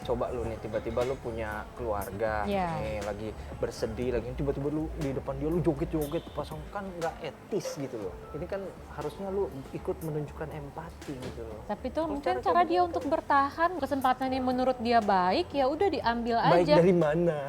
coba lu nih tiba-tiba lu punya keluarga nih lagi bersedih lagi tiba-tiba lu di depan dia lu joget-joget pasang kan nggak etis gitu loh. Ini kan harusnya lu ikut menunjukkan empati gitu loh. Tapi tuh mungkin cara dia untuk bertahan, kesempatan yang menurut dia baik ya udah diambil aja. Baik dari mana?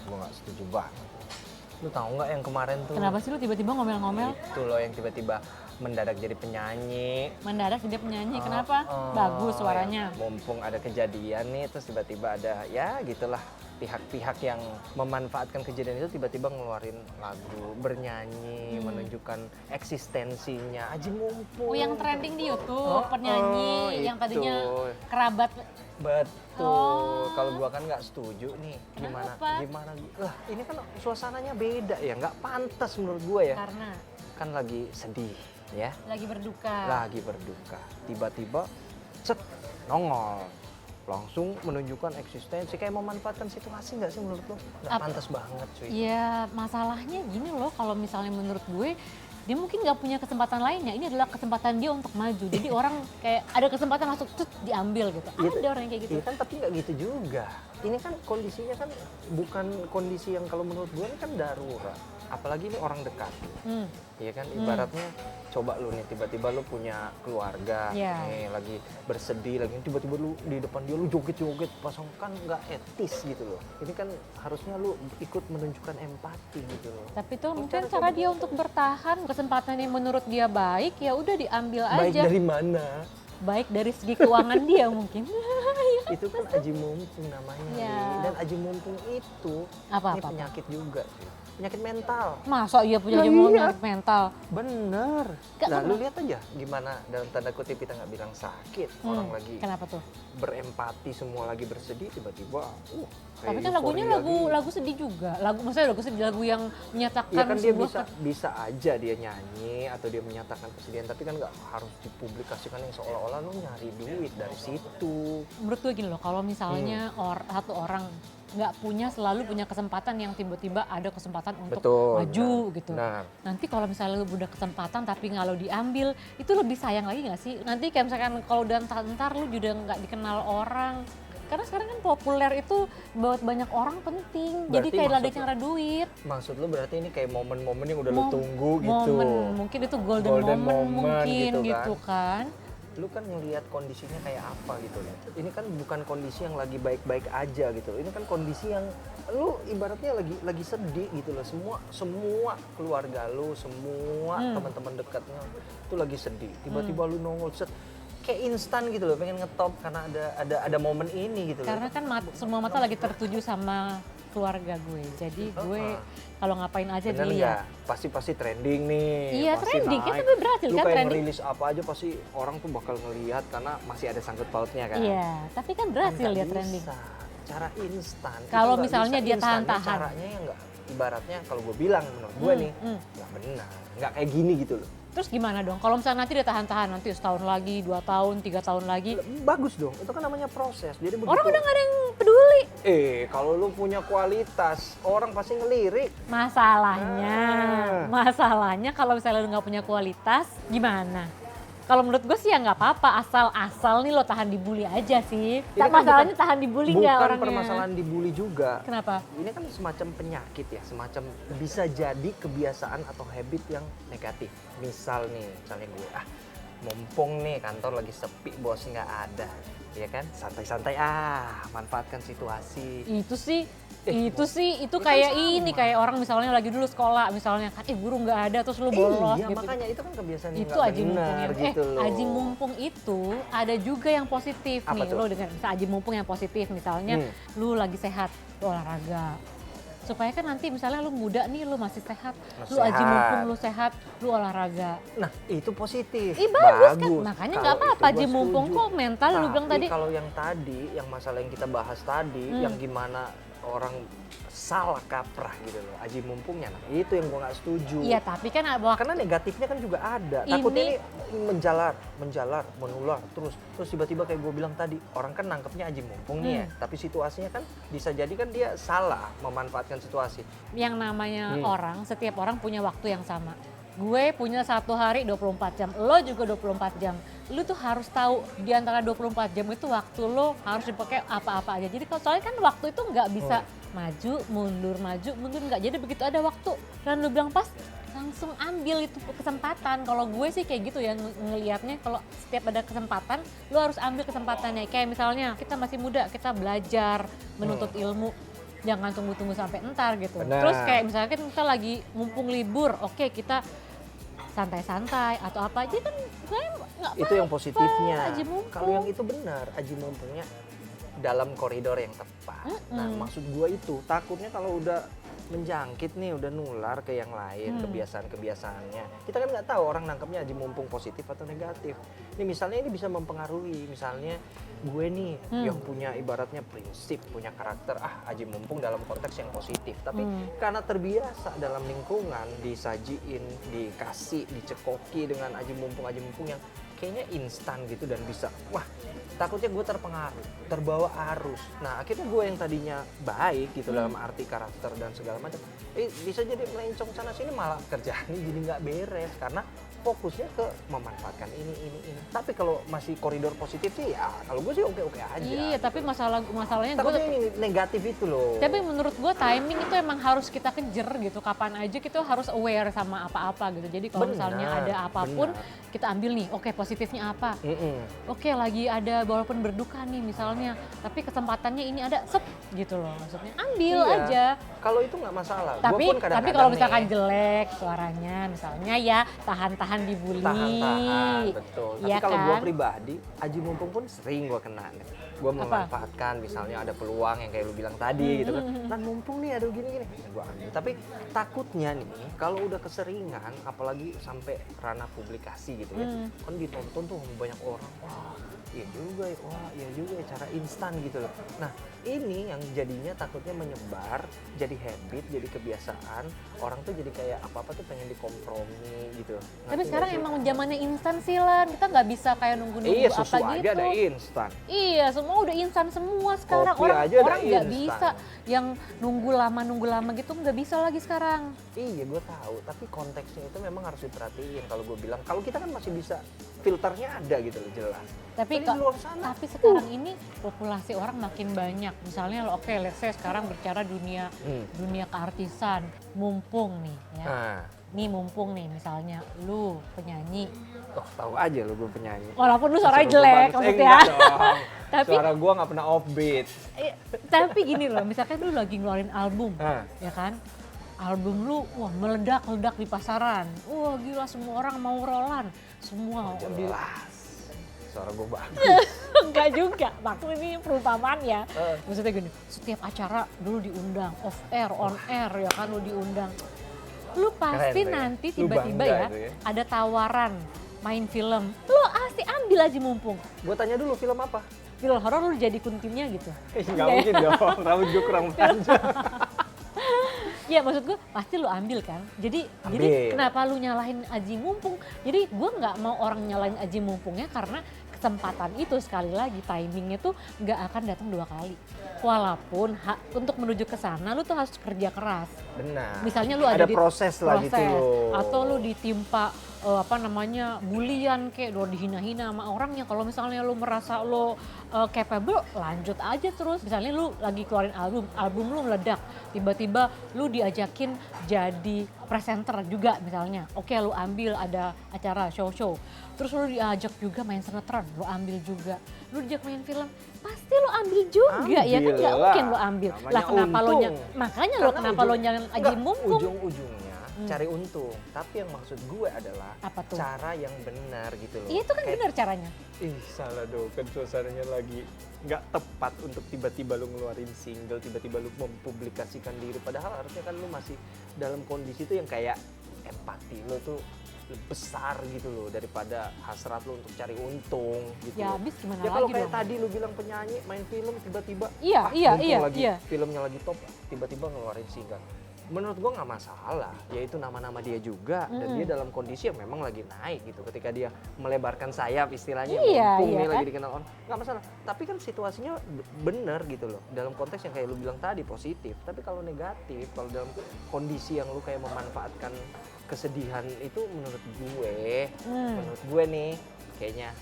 Gue gak setuju banget. Lu tahu nggak yang kemarin tuh? Kenapa sih lu tiba-tiba ngomel-ngomel? Itu loh yang tiba-tiba mendadak jadi penyanyi. Mendadak jadi penyanyi, kenapa? Bagus suaranya. Ya, mumpung ada kejadian nih, terus tiba-tiba ada ya gitulah pihak-pihak yang memanfaatkan kejadian itu tiba-tiba ngeluarin lagu, bernyanyi, menunjukkan eksistensinya. Aji mumpung. Oh, yang trending di YouTube, penyanyi yang tadinya kerabat. Betul, kalau gua kan nggak setuju nih. Gimana? Lah ini kan suasananya beda ya, nggak pantas menurut gua ya. Karena kan lagi sedih ya. Lagi berduka. Tiba-tiba cet nongol. Langsung menunjukkan eksistensi, kayak memanfaatkan situasi nggak sih menurut lo? Nggak pantas banget cuy. Iya, masalahnya gini loh, kalau misalnya menurut gue dia mungkin nggak punya kesempatan lainnya. Ini adalah kesempatan dia untuk maju. Jadi orang kayak ada kesempatan langsung diambil gitu. Ada orang yang kayak gitu. Iya kan, tapi nggak gitu juga. Ini kan kondisinya kan bukan kondisi yang kalau menurut gue ini kan darurat. Apalagi ini orang dekat. Iya kan, ibaratnya coba lu nih tiba-tiba lu punya keluarga nih lagi bersedih lagi tiba-tiba lu di depan dia lu joget-joget pasang kan nggak etis gitu loh. Ini kan harusnya lu ikut menunjukkan empati gitu loh. Tapi tuh mungkin cara dia untuk bertahan, kesempatan yang menurut dia baik ya udah diambil aja. Baik dari mana? Baik dari segi keuangan dia mungkin. Itu kan aji mumpung namanya. Dan aji mumpung itu ini penyakit juga sih. Penyakit mental. Masa iya punya penyakit mental? Bener. Lu lihat aja gimana dalam tanda kutip kita nggak bilang sakit. Orang lagi kenapa tuh? Berempati, semua lagi bersedih tiba-tiba tapi kan lagunya lagu sedih juga. Maksudnya lagu sedih, lagu yang menyatakan ya kan dia bisa aja dia nyanyi atau dia menyatakan kesedihan, tapi kan nggak harus dipublikasikan yang seolah-olah lu nyari duit dari situ. Menurut gue gini loh, kalau misalnya satu orang nggak selalu punya kesempatan yang tiba-tiba ada kesempatan untuk maju gitu. Nanti kalau misalnya lu udah kesempatan tapi nggak lo diambil, itu lebih sayang lagi nggak sih? Nanti kayak misalkan kalau udah ntar lu juga nggak dikenal orang. Karena sekarang kan populer itu buat banyak orang penting. Berarti jadi kayak ada cara duit. Maksud lu berarti ini kayak momen-momen yang udah lu tunggu gitu. Mungkin itu golden moment mungkin gitu kan. Lu kan ngelihat kondisinya kayak apa gitu loh. Ini kan bukan kondisi yang lagi baik-baik aja gitu. Ini kan kondisi yang lu ibaratnya lagi sedih gitu loh. Semua keluarga lu, semua teman-teman dekatnya itu lagi sedih. Tiba-tiba lu nongol set kayak instan gitu loh, pengen ngetop karena ada momen ini gitu loh. Karena kan semua mata lagi tertuju sama keluarga gue. Jadi gue kalau ngapain aja dilihat. Pasti trending nih. Iya, trending kan tapi berhasil kan kayak trending. ngerilis apa aja pasti orang tuh bakal ngelihat karena masih ada sangkut pautnya kan. Iya, tapi kan berhasil ya trending. Cara instan. Kalau misalnya dia tahan-tahan. Caranya ya enggak, ibaratnya kalau gue bilang menurut gue nih, enggak benar. Enggak kayak gini gitu loh. Terus gimana dong? Kalau misalnya nanti dia tahan-tahan, nanti setahun lagi, 2 tahun, 3 tahun lagi. Bagus dong, itu kan namanya proses. Jadi begitu. Orang udah gak ada yang peduli. Kalau lu punya kualitas, orang pasti ngelirik. Masalahnya kalau misalnya lu gak punya kualitas, gimana? Kalau menurut gue sih ya nggak apa-apa, asal nih lo tahan dibully aja sih. Masalahnya tahan dibully nggak orangnya? Bukan permasalahan dibully juga. Kenapa? Ini kan semacam penyakit ya, semacam bisa jadi kebiasaan atau habit yang negatif. Misalnya gue, mumpung nih kantor lagi sepi, bos nggak ada, ya kan? Santai-santai manfaatkan situasi. Itu kayak ini kayak orang misalnya lagi dulu sekolah misalnya kan guru nggak ada terus lu bolos gitu. Makanya itu kan kebiasaan yang itu nggak aji benar gitu loh. Aji mumpung itu ada juga yang positif. Apa nih tuh? Lo dengan bisa aji mumpung yang positif misalnya lu lagi sehat, lu olahraga. Supaya kan nanti misalnya lu muda nih, lu masih sehat, lu aji mumpung lu sehat, lu olahraga. Nah itu positif, bagus kan, makanya nggak apa-apa aji mumpung kok mental lu bilang tadi. Kalau yang masalah yang kita bahas tadi, yang gimana orang salah kaprah gitu loh aji mumpungnya. Nah itu yang gue nggak setuju. Iya tapi kan karena negatifnya kan juga ada. Takutnya ini menjalar, menular terus tiba-tiba kayak gue bilang tadi, orang kan nangkepnya aji mumpung nih ya, tapi situasinya kan bisa jadi kan dia salah memanfaatkan situasi. Yang namanya orang, setiap orang punya waktu yang sama. Gue punya 1 hari 24 jam, lo juga 24 jam. Lo tuh harus tahu di antara 24 jam itu waktu lo harus dipakai apa-apa aja. Jadi kalau soalnya kan waktu itu nggak bisa maju, mundur nggak. Jadi begitu ada waktu dan lo bilang pas, langsung ambil itu kesempatan. Kalau gue sih kayak gitu ya ngelihatnya, kalau setiap ada kesempatan lo harus ambil kesempatannya. Kayak misalnya kita masih muda, kita belajar, menuntut ilmu. Jangan tunggu-tunggu sampai entar gitu. Benar. Terus kayak misalnya kita lagi mumpung libur, oke kita santai-santai atau apa aja kan nggak Itu yang positifnya. aji mumpung. Kalau yang itu benar, aji mumpungnya dalam koridor yang tepat. Nah maksud gue itu takutnya kalau udah menjangkit nih, udah nular ke yang lain, kebiasaan-kebiasaannya. Kita kan nggak tahu orang nangkepnya aji mumpung positif atau negatif. Ini misalnya ini bisa mempengaruhi, misalnya gue nih yang punya ibaratnya prinsip, punya karakter, aji mumpung dalam konteks yang positif. Tapi karena terbiasa dalam lingkungan disajiin, dikasih, dicekoki dengan aji mumpung yang kayaknya instan gitu dan bisa, takutnya gue terpengaruh, terbawa arus. Nah akhirnya gue yang tadinya baik gitu dalam arti karakter dan segala macam, bisa jadi melencong sana sini, malah kerjaannya jadi nggak beres karena fokusnya ke memanfaatkan ini. Tapi kalau masih koridor positif sih ya kalau gue sih oke aja. Iya, gitu. tapi masalahnya takutnya ini negatif itu loh. Tapi menurut gue timing itu emang harus kita kejar gitu. Kapan aja kita harus aware sama apa-apa gitu. Jadi kalau misalnya ada apapun kita ambil nih, oke positifnya apa? Oke lagi ada walaupun berduka nih misalnya, tapi kesempatannya ini ada, gitu loh maksudnya. Ambil aja. Kalau itu nggak masalah. Tapi Gua pun kadang-kadang kalau misalkan jelek suaranya misalnya ya tahan dibully. Tahan, betul. Tapi Ya kalau kan? gue pribadi, aji mumpung pun sering gue kena nih. Gue memanfaatkan misalnya ada peluang yang kayak lu bilang tadi gitu kan. Nah mumpung nih ada gini. Gue ambil. Tapi takutnya nih kalau udah keseringan, apalagi sampai ranah publikasi gitu ya. Kan ditonton tuh sama banyak orang. Iya juga ya cara instan gitu loh. Nah ini yang jadinya takutnya menyebar, jadi habit, jadi kebiasaan. Orang tuh jadi kayak apa-apa tuh pengen dikompromi gitu. Tapi sekarang emang zamannya instan sih Lan, kita nggak bisa kayak nunggu-nunggu apa susu gitu. aja ada instan. Iya, semua udah instan semua sekarang. Kopi aja Orang ada nggak instan. bisa yang nunggu lama gitu, nggak bisa lagi sekarang. Iya gue tahu, tapi konteksnya itu memang harus diperhatiin. Kalau gue bilang, kalau kita kan masih bisa filternya ada gitu loh jelas. Tapi di luar sana, tapi sekarang ini populasi orang makin banyak. Misalnya oke, let's say sekarang bicara dunia keartisan, mumpung nih ya. Nih mumpung nih misalnya lu penyanyi. Tahu aja lu gue penyanyi. Walaupun lu suaranya jelek maksudnya. Tapi suara gue nggak pernah offbeat. Tapi gini loh, misalkan lu lagi ngeluarin album, ya kan? Album lu meledak di pasaran. Gila semua orang mau rolan. Semua jelas. Suara gue bagus. Enggak juga, maksudnya ini perumpamaan ya. Maksudnya gini, setiap acara dulu diundang, off air, on air ya kan lu diundang. Lu pasti keren, nanti lu tiba-tiba bangga ya, ya ada tawaran main film. Lu pasti ambil aja mumpung. Gue tanya dulu film apa? Film horor lu jadi kuntinya gitu. Nggak mungkin dong, rambut gue kurang panjang. Ya maksud gue pasti lu ambil kan. Jadi kenapa lu nyalahin aji mumpung? Jadi gue nggak mau orang nyalahin aji mumpungnya karena kesempatan itu sekali lagi timingnya tuh nggak akan datang 2 kali. Walaupun untuk menuju ke sana lu tuh harus kerja keras. Benar. Misalnya lu ada proses lah gitu loh. Atau lu ditimpa bulian kayak lo dihina-hina sama orangnya. Kalau misalnya lu merasa lo capable, lanjut aja terus. Misalnya lu lagi keluarin album lu meledak, tiba-tiba lu diajakin jadi presenter juga misalnya. Oke, lu ambil ada acara show. Terus lu diajak juga main sinetron, lu ambil juga. Lu diajak main film, pasti lu ambil juga. Ya kan nggak mungkin lu ambil. Lah kenapa kenapa lo nyalain aji mumpung? Ujung-ujungnya cari untung, tapi yang maksud gue adalah cara yang benar gitu loh. Iya itu kan benar caranya. Salah dong, kan suasananya lagi nggak tepat untuk tiba-tiba lu ngeluarin single, tiba-tiba lu mempublikasikan diri. Padahal harusnya kan lu masih dalam kondisi tuh yang kayak empati lu tuh besar gitu loh daripada hasrat lu untuk cari untung gitu. Ya loh. habis gimana Ya kalau lagi kayak dong? tadi lu bilang penyanyi main film tiba-tiba Iya, lagi iya. filmnya lagi top tiba-tiba ngeluarin single. Menurut gua nggak masalah, yaitu nama-nama dia juga dan dia dalam kondisi yang memang lagi naik gitu. Ketika dia melebarkan sayap istilahnya, Iya, mumpung iya dia kan? lagi dikenal orang, nggak masalah. Tapi kan situasinya bener gitu loh. Dalam konteks yang kayak lu bilang tadi positif. Tapi kalau negatif, kalau dalam kondisi yang lu kayak memanfaatkan kesedihan itu menurut gue nih kayaknya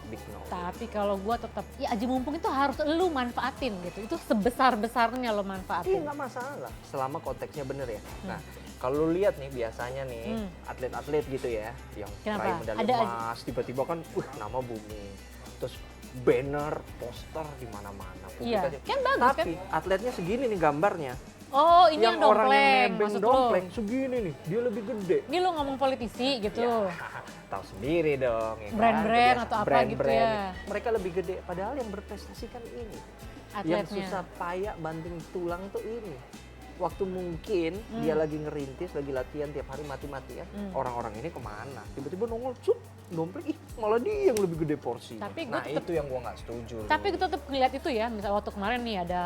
big no. Tapi kalau gue tetap, ya aji mumpung itu harus lu manfaatin gitu. Itu sebesar-besarnya lo Iya manfaatin. nggak masalah, selama konteksnya bener ya. Nah, kalau lu lihat nih biasanya nih atlet-atlet gitu ya, yang Kenapa? raih medali Ada emas, tiba-tiba kan, nama booming, terus banner, poster di mana-mana. Iya, publikasi. kan bagus Tapi atletnya segini nih gambarnya. Oh ini yang orang yang dompleng nebeng maksud dompleng segini nih, dia lebih gede. lo. Ini lo ngomong politisi gitu. Ya, tahu sendiri dong. Ya kan? Brand-brand Kebiasaan atau apa gitu brand-brand. ya. Mereka lebih gede, padahal yang berprestasi kan ini. Atletnya. Yang susah payah banting tulang tuh ini. Waktu mungkin dia lagi ngerintis, lagi latihan tiap hari mati-matian, orang-orang ini kemana? Tiba-tiba nongol, dompleng, malah dia yang lebih gede porsi. Tapi nah itu yang gua nggak setuju. Tapi gue tetap ngeliat itu ya, misalnya waktu kemarin nih ada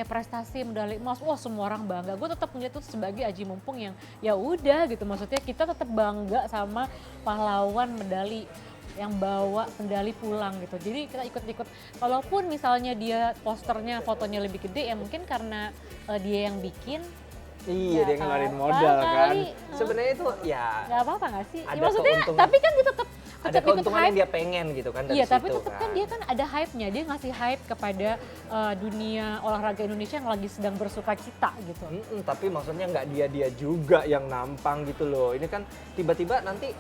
prestasi medali emas, wah semua orang bangga. Gue tetap ngeliat itu sebagai aji mumpung yang ya udah gitu, maksudnya kita tetap bangga sama pahlawan medali yang bawa medali pulang gitu. Jadi kita ikut-ikut, walaupun misalnya dia posternya fotonya lebih gede ya mungkin karena dia yang bikin. Iya, Ya, dia ngeluarin apa modal kan. kali. Sebenarnya itu ya Nggak apa-apa nggak sih? Ya, Ada maksudnya keuntungan. tapi kan dia tetap ada ikut keuntungan yang hype. dia pengen gitu kan dari Iya, situ tapi tetap kan dia kan ada hype-nya. Dia ngasih hype kepada dunia olahraga Indonesia yang lagi sedang bersuka cita gitu. Tapi maksudnya nggak dia juga yang nampang gitu loh. Ini kan tiba-tiba nanti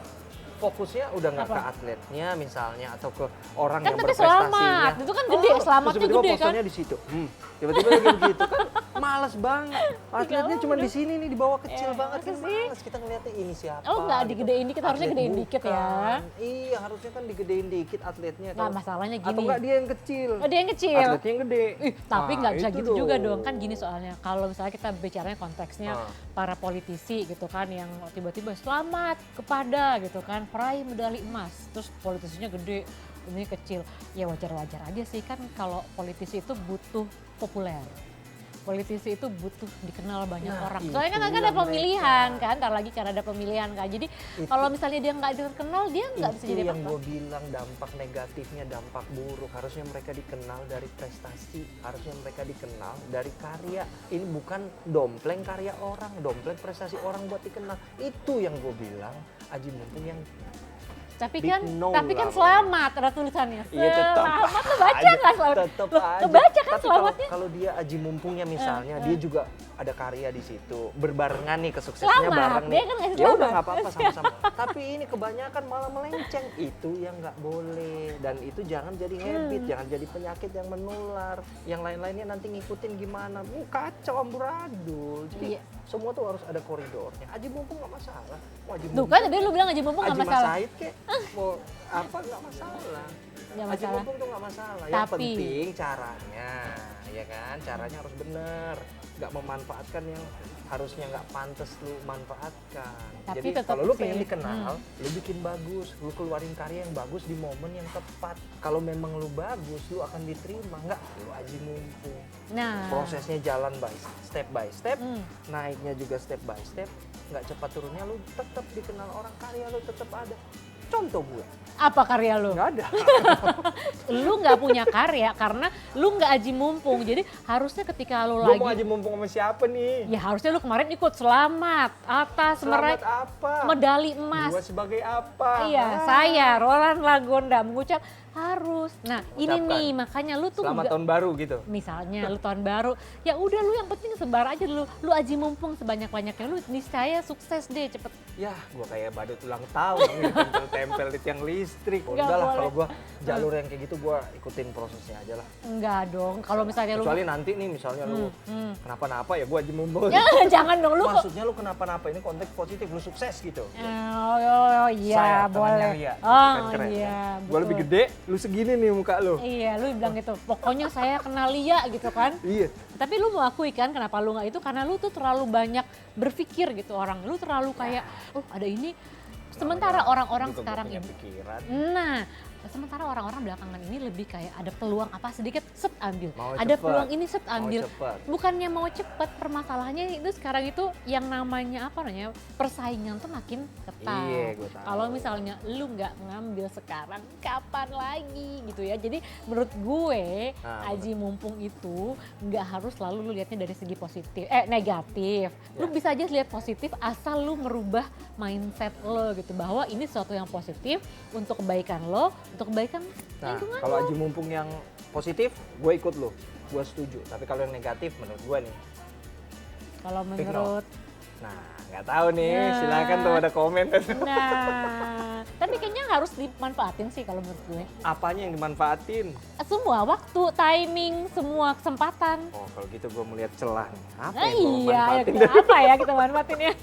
fokusnya udah nggak ke Apa? atletnya misalnya atau ke orang Kan yang tapi berprestasinya. selamat, itu kan gede, selamatnya terus tiba-tiba gede kan. posternya di situ. Tiba-tiba lagi begitu kan males banget. Atletnya cuma di sini nih di bawah kecil banget kan masa sih? males kita ngeliatnya ini siapa. Oh nggak gitu. digedein dikit, harusnya Atlet gedein dikit ya. bukan. Iya harusnya kan digedein dikit atletnya. Nah masalahnya Atau gini. nggak dia yang kecil. Oh, dia yang kecil. Atletnya yang gede. Tapi Nah, nggak bisa itu gitu juga dong, kan gini soalnya kalau misalnya kita bicaranya konteksnya para politisi gitu kan yang tiba-tiba selamat kepada gitu kan peraih medali emas, terus politisinya gede, ini kecil, ya wajar-wajar aja sih kan kalau politisi itu butuh populer. Politisi itu butuh dikenal banyak Nah, orang. Soalnya kan ada itulah pemilihan kan, ntar lagi kan ada pemilihan kan. Jadi kalau misalnya dia nggak dikenal, dia nggak bisa jadi Itu yang apa-apa. gue bilang dampak negatifnya, dampak buruk. Harusnya mereka dikenal dari prestasi, harusnya mereka dikenal dari karya. Ini bukan dompleng karya orang, dompleng prestasi orang buat dikenal. Itu yang gue bilang, aji mumpung yang Tapi big kan, no tapi kan lah. selamat ada tulisannya. Iya tetap Selamat lo baca nggak selamat? tetap Loh, aja. kebaca kan Tapi selamatnya? kalau dia aji mumpungnya misalnya, dia juga ada karya di situ, berbarengan nih kesuksesnya Selamat, bareng dia nih. kan ngasih Ya udah selamat. nggak apa-apa sama-sama. Tapi ini kebanyakan malah melenceng, itu yang nggak boleh dan itu jangan jadi habit, jangan jadi penyakit yang menular. Yang lain-lainnya nanti ngikutin gimana, kacau amburadul. Jadi Iya. semua tuh harus ada koridornya. Aji mumpung nggak masalah. Mau aji Tuh kan tadi lu bilang aja mumpung nggak Aji masalah. Mas Said kek, mau apa nggak masalah. Nggak Aji masalah. mumpung tuh nggak masalah. Yang Tapi- penting caranya, ya kan? Caranya harus bener. Nggak memanfaatkan yang harusnya nggak pantas lu manfaatkan. Tapi Jadi tetap kalau lu sih, pengen dikenal, lu bikin bagus, lu keluarin karya yang bagus di momen yang tepat. Kalau memang lu bagus, lu akan diterima. Nggak, lu aji mumpung. Nah, Prosesnya jalan by step, naiknya juga step by step. Nggak cepat turunnya, lu tetap dikenal orang, karya lu tetap ada. Contoh gue, apa karya lu? nggak ada. Lu nggak punya karya karena lu nggak aji mumpung. Jadi harusnya ketika lu Gue lagi, mau aji mumpung sama siapa nih? ya harusnya lu kemarin ikut selamat atas meraih Selamat apa? medali emas. Gue sebagai apa? Iya, saya Roland Lagonda mengucap harus. Nah, ini Ucapkan. nih makanya lu tuh Selamat nggak- tahun baru gitu. misalnya lu tahun baru, ya udah lu yang penting sebar aja dulu. Lu aji mumpung sebanyak-banyaknya, lu niscaya sukses deh cepet. Ya, gue kayak badut ulang tahun, tempel-tempel di tiang listrik. Nggak Udah lah, boleh. kalau gue jalur yang kayak gitu, gue ikutin prosesnya aja lah. Enggak dong, kalau misalnya lu Kecuali nanti nih, misalnya lu kenapa-napa ya gue aji mumpung. ya, jangan dong lu. Maksudnya lu kenapa-napa, ini konteks positif, lu sukses gitu. Oh, iya Saya tangannya boleh. Ria, Oh kan keren, iya. Gue lebih gede, Lu segini nih muka lu. Iya, lu bilang gitu, pokoknya saya kenal Lia gitu kan. Iya. Tapi lu mau akui kan kenapa lu nggak itu, karena lu tuh terlalu banyak berpikir gitu orang. Lu terlalu kayak, oh ada ini. Sementara orang-orang sekarang ini, sementara orang-orang belakangan ini lebih kayak ada peluang apa sedikit, set ambil. Ada peluang ini, set ambil. Bukannya mau cepet, permasalahannya itu sekarang itu yang namanya apa namanya, persaingan tuh makin ketat. Iya, gue tahu. Kalau misalnya lu nggak ngambil sekarang, kapan lagi gitu ya. Jadi menurut gue, aji mumpung itu nggak harus selalu lu lihatnya dari segi positif, negatif. Lu bisa aja lihat positif asal lu merubah mindset lo gitu, bahwa ini sesuatu yang positif untuk kebaikan lo, untuk kebaikan lingkungan. Kalau aji mumpung yang positif, gue ikut lo, gue setuju. Tapi kalau yang negatif menurut gue nih, kalau menurut, nah nggak tahu nih, silakan tuh ada komen. Nah, tapi kayaknya harus dimanfaatin sih kalau menurut gue. Apanya yang dimanfaatin? Semua waktu, timing, semua kesempatan. Oh kalau gitu gue melihat celah nih. Apa yang gue Iya, manfaatin? apa ya kita manfaatin ya?